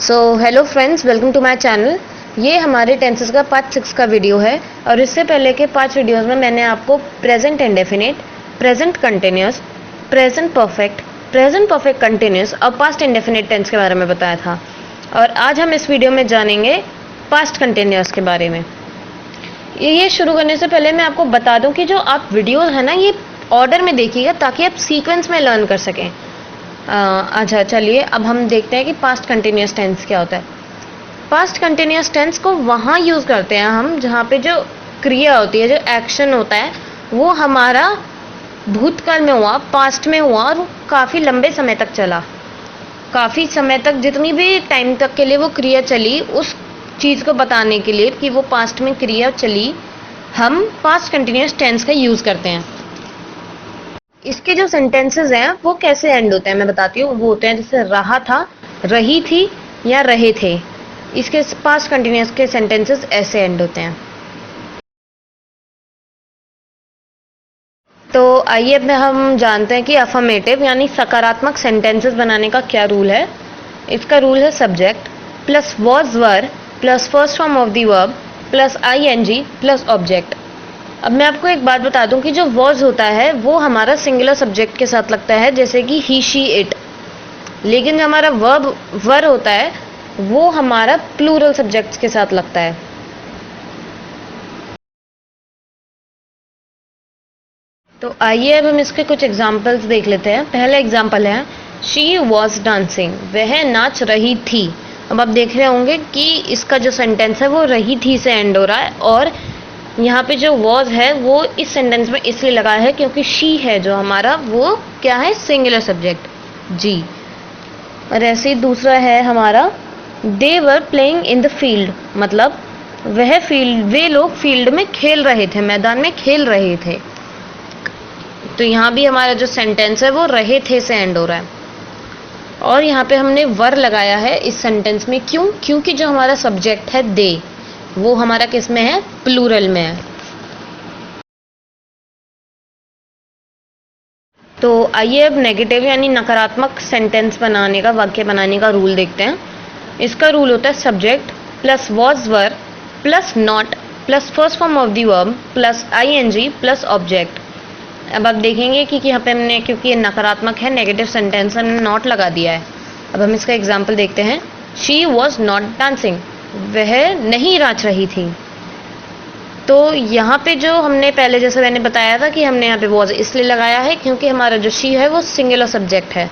So hello friends, welcome to my channel. ये हमारे tenses का पार्ट 6 का वीडियो है और इससे पहले के 5 वीडियोस में मैंने आपको present indefinite, present continuous, present perfect continuous और पास्ट इंडेफिनिट टेंस के बारे में बताया था। और आज हम इस वीडियो में जानेंगे पास्ट कंटिन्यूस के बारे में। ये शुरू करने से पहले मैं आपको बता दूं कि जो आप वीडियोस है ना, ये ऑर्डर में देखिएगा ताकि आप सीक्वेंस में लर्न कर सकें। अच्छा, चलिए अब हम देखते हैं कि पास्ट कंटिन्यूस टेंस क्या होता है। पास्ट कंटिन्यूस टेंस को वहाँ यूज़ करते हैं हम जहाँ पे जो क्रिया होती है, जो एक्शन होता है, वो हमारा भूतकाल में हुआ, पास्ट में हुआ और काफ़ी लंबे समय तक चला। काफ़ी समय तक, जितनी भी टाइम तक के लिए वो क्रिया चली, उस चीज़ को बताने के लिए कि वो पास्ट में क्रिया चली, हम पास्ट कंटिन्यूस टेंस का यूज़ करते हैं। इसके जो सेंटेंसेस हैं वो कैसे एंड होते हैं मैं बताती हूँ। वो होते हैं जैसे रहा था, रही थी या रहे थे। इसके पास्ट कंटिन्यूस के सेंटेंसेस ऐसे एंड होते हैं। तो आइए अब हम जानते हैं कि अफर्मेटिव यानी सकारात्मक सेंटेंसेस बनाने का क्या रूल है। इसका रूल है subject plus was were plus first form of the verb plus ING plus object. अब मैं आपको एक बात बता दूं कि जो वॉज होता है वो हमारा सिंगुलर सब्जेक्ट के साथ लगता है, जैसे कि ही शी इट। लेकिन जो हमारा वर्ब वर होता है वो हमारा प्लूरल सब्जेक्ट्स के साथ लगता है। तो आइए अब हम इसके कुछ एग्जाम्पल्स देख लेते हैं। पहला एग्जाम्पल है शी वॉज डांसिंग, वह नाच रही थी। अब आप देख रहे होंगे कि इसका जो सेंटेंस है वो रही थी से एंड हो रहा है और यहाँ पे जो वॉज है वो इस सेंटेंस में इसलिए लगा है क्योंकि शी है जो हमारा, वो क्या है, सिंगुलर सब्जेक्ट जी। और ऐसे ही दूसरा है हमारा they were playing in the field, मतलब वे लोग फील्ड में खेल रहे थे, मैदान में खेल रहे थे। तो यहाँ भी हमारा जो सेंटेंस है वो रहे थे से एंड हो रहा है। और यहाँ पे हमने वर लगाया है इस सेंटेंस में, क्यों? क्योंकि जो हमारा सब्जेक्ट है दे, वो हमारा किस में है, प्लूरल में है। तो आइए अब नेगेटिव यानी नकारात्मक सेंटेंस बनाने का, वाक्य बनाने का रूल देखते हैं। इसका रूल होता है subject plus was were plus not plus first form of the verb plus ING plus object. अब आप देखेंगे कि यहाँ पे हमने, क्योंकि ये नकारात्मक है, नेगेटिव सेंटेंस, हमने नॉट लगा दिया है। अब हम इसका एग्जाम्पल देखते हैं। शी वॉज नॉट डांसिंग, वह नहीं नाच रही थी। तो यहाँ पे जो हमने पहले, जैसे मैंने बताया था कि हमने यहाँ पे वॉज इसलिए लगाया है क्योंकि हमारा जो शी है वो सिंगुलर सब्जेक्ट है।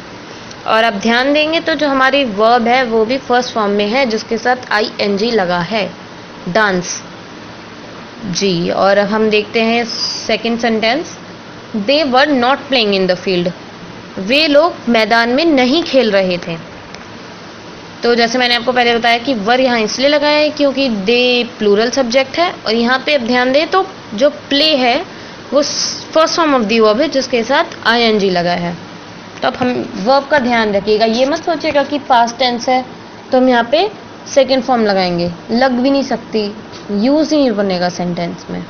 और अब ध्यान देंगे तो जो हमारी वर्ब है वो भी फर्स्ट फॉर्म में है जिसके साथ आईएनजी लगा है, डांस जी। और अब हम देखते हैं second sentence, they were not playing in the field, वे लोग मैदान में नहीं खेल रहे थे। तो जैसे मैंने आपको पहले बताया कि वर यहाँ इसलिए लगाया है क्योंकि दे प्लूरल सब्जेक्ट है। और यहाँ पे अब ध्यान दें तो जो प्ले है वो first form of the verb है जिसके साथ आईएनजी लगा है। तो अब हम वर्ब का ध्यान रखिएगा, ये मत सोचिएगा कि पास्ट टेंस है तो हम यहाँ पे सेकेंड फॉर्म लगाएंगे, लग भी नहीं सकती, यूज ही नहीं बनेगा सेंटेंस में।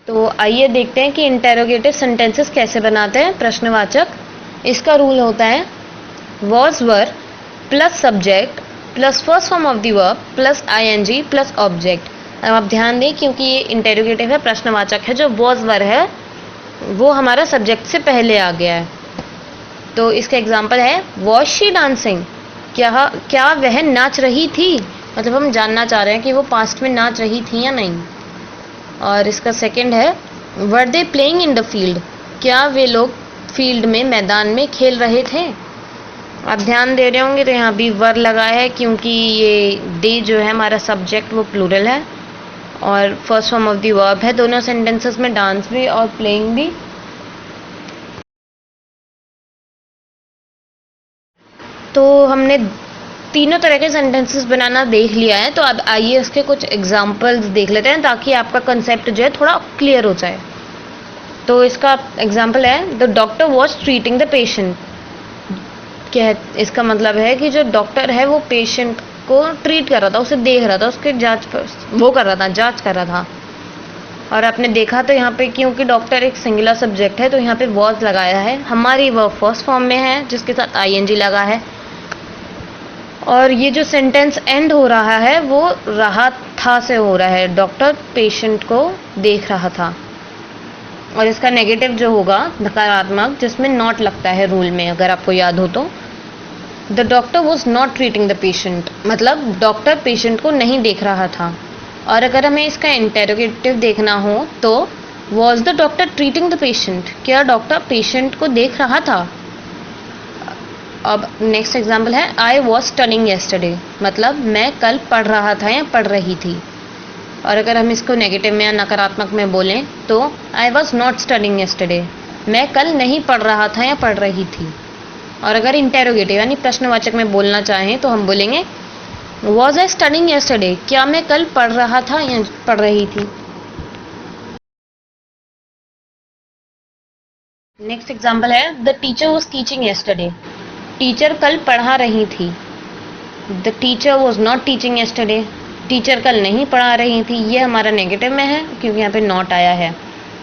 तो आइए देखते हैं कि इंटेरोगेटिव सेंटेंसेस कैसे बनाते हैं, प्रश्नवाचक। इसका रूल होता है was were plus subject plus first form of the verb plus ING plus object. अब आप ध्यान दें क्योंकि ये इंटेरोगेटिव है, प्रश्नवाचक है, जो वॉज वर है वो हमारा सब्जेक्ट से पहले आ गया है। तो इसका एग्जाम्पल है वॉज शी डांसिंग, क्या वह नाच रही थी, मतलब हम जानना चाह रहे हैं कि वो पास्ट में नाच रही थी या नहीं। और इसका सेकंड है were they playing in the field, क्या वे लोग फील्ड में, मैदान में खेल रहे थे। आप ध्यान दे रहे होंगे तो यहाँ भी वर लगा है क्योंकि ये दे जो है हमारा सब्जेक्ट वो प्लूरल है और first form of the verb है दोनों सेंटेंसेस में, डांस भी और प्लेइंग भी। तो हमने तीनों तरह के सेंटेंसेस बनाना देख लिया है। तो अब आइए इसके कुछ एग्जांपल्स देख लेते हैं ताकि आपका कंसेप्ट जो है थोड़ा क्लियर हो जाए। तो इसका एग्जांपल है the doctor was treating the patient. क्या है इसका मतलब है कि जो डॉक्टर है वो पेशेंट को ट्रीट कर रहा था, उसे देख रहा था, उसके जांच कर रहा था। और आपने देखा तो यहाँ पे क्योंकि डॉक्टर एक सिंगुलर सब्जेक्ट है तो यहाँ पे वॉज लगाया है, हमारी वर्ब फर्स्ट फॉर्म में है जिसके साथ आईएनजी लगा है। और ये जो सेंटेंस एंड हो रहा है वो रहा था से हो रहा है, डॉक्टर पेशेंट को देख रहा था। और इसका नेगेटिव जो होगा नकारात्मक, जिसमें नॉट लगता है रूल में, अगर आपको याद हो तो, the doctor was not treating the patient, मतलब डॉक्टर पेशेंट को नहीं देख रहा था। और अगर हमें इसका इंटेरोगेटिव देखना हो तो was the doctor treating the patient, क्या डॉक्टर पेशेंट को देख रहा था। अब नेक्स्ट एग्जाम्पल है आई वॉज स्टडिंग येस्टरडे, मतलब मैं कल पढ़ रहा था या पढ़ रही थी। और अगर हम इसको नेगेटिव में या नकारात्मक में बोलें तो I was not studying yesterday, मैं कल नहीं पढ़ रहा था या पढ़ रही थी। और अगर इंटेरोगेटिव यानी प्रश्नवाचक में बोलना चाहें तो हम बोलेंगे वॉज आई स्टडिंग येस्टरडे, क्या मैं कल पढ़ रहा था या पढ़ रही थी। नेक्स्ट एग्जाम्पल है the teacher was teaching yesterday, teacher कल पढ़ा रही थी। The teacher was not teaching yesterday, teacher कल नहीं पढ़ा रही थी। ये हमारा नेगेटिव में है क्योंकि यहाँ पे नॉट आया है।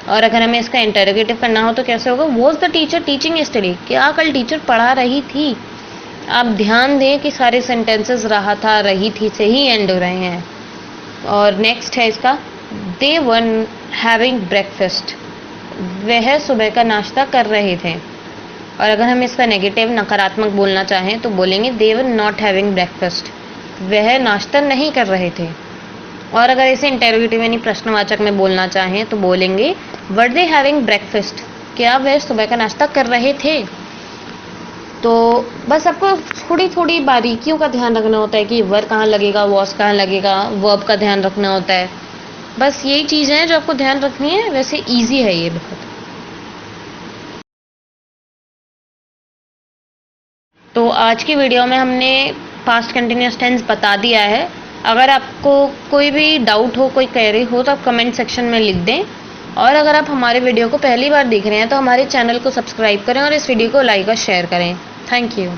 और अगर हमें इसका इंटेरोगेटिव करना हो तो कैसे होगा, was the teacher teaching yesterday, क्या कल टीचर पढ़ा रही थी। आप ध्यान दें कि सारे सेंटेंसेस रहा था रही थी से ही एंड हो रहे हैं। और नेक्स्ट है इसका दे वर हैविंग ब्रेकफास्ट, वह सुबह का नाश्ता कर रहे थे। और अगर हम इसका नेगेटिव नकारात्मक बोलना चाहें तो बोलेंगे दे वर नॉट हैविंग ब्रेकफास्ट, वह नाश्ता नहीं कर रहे थे। और अगर इसे इंटेरोगेटिव यानी प्रश्नवाचक में बोलना चाहें तो बोलेंगे वर दे हैविंग ब्रेकफास्ट, क्या वह सुबह का नाश्ता कर रहे थे। तो बस आपको थोड़ी थोड़ी बारीकियों का ध्यान रखना होता है कि वर कहाँ लगेगा, वॉज कहाँ लगेगा, वर्ब का ध्यान रखना होता है। बस यही चीज़ें हैं जो आपको ध्यान रखनी है। वैसे ईजी है ये बहुत। तो आज की वीडियो में हमने पास्ट कंटिन्यूअस टेंस बता दिया है। अगर आपको कोई भी डाउट हो, कोई क्वेरी हो तो आप कमेंट सेक्शन में लिख दें। और अगर आप हमारे वीडियो को पहली बार देख रहे हैं तो हमारे चैनल को सब्सक्राइब करें और इस वीडियो को लाइक और शेयर करें। Thank you.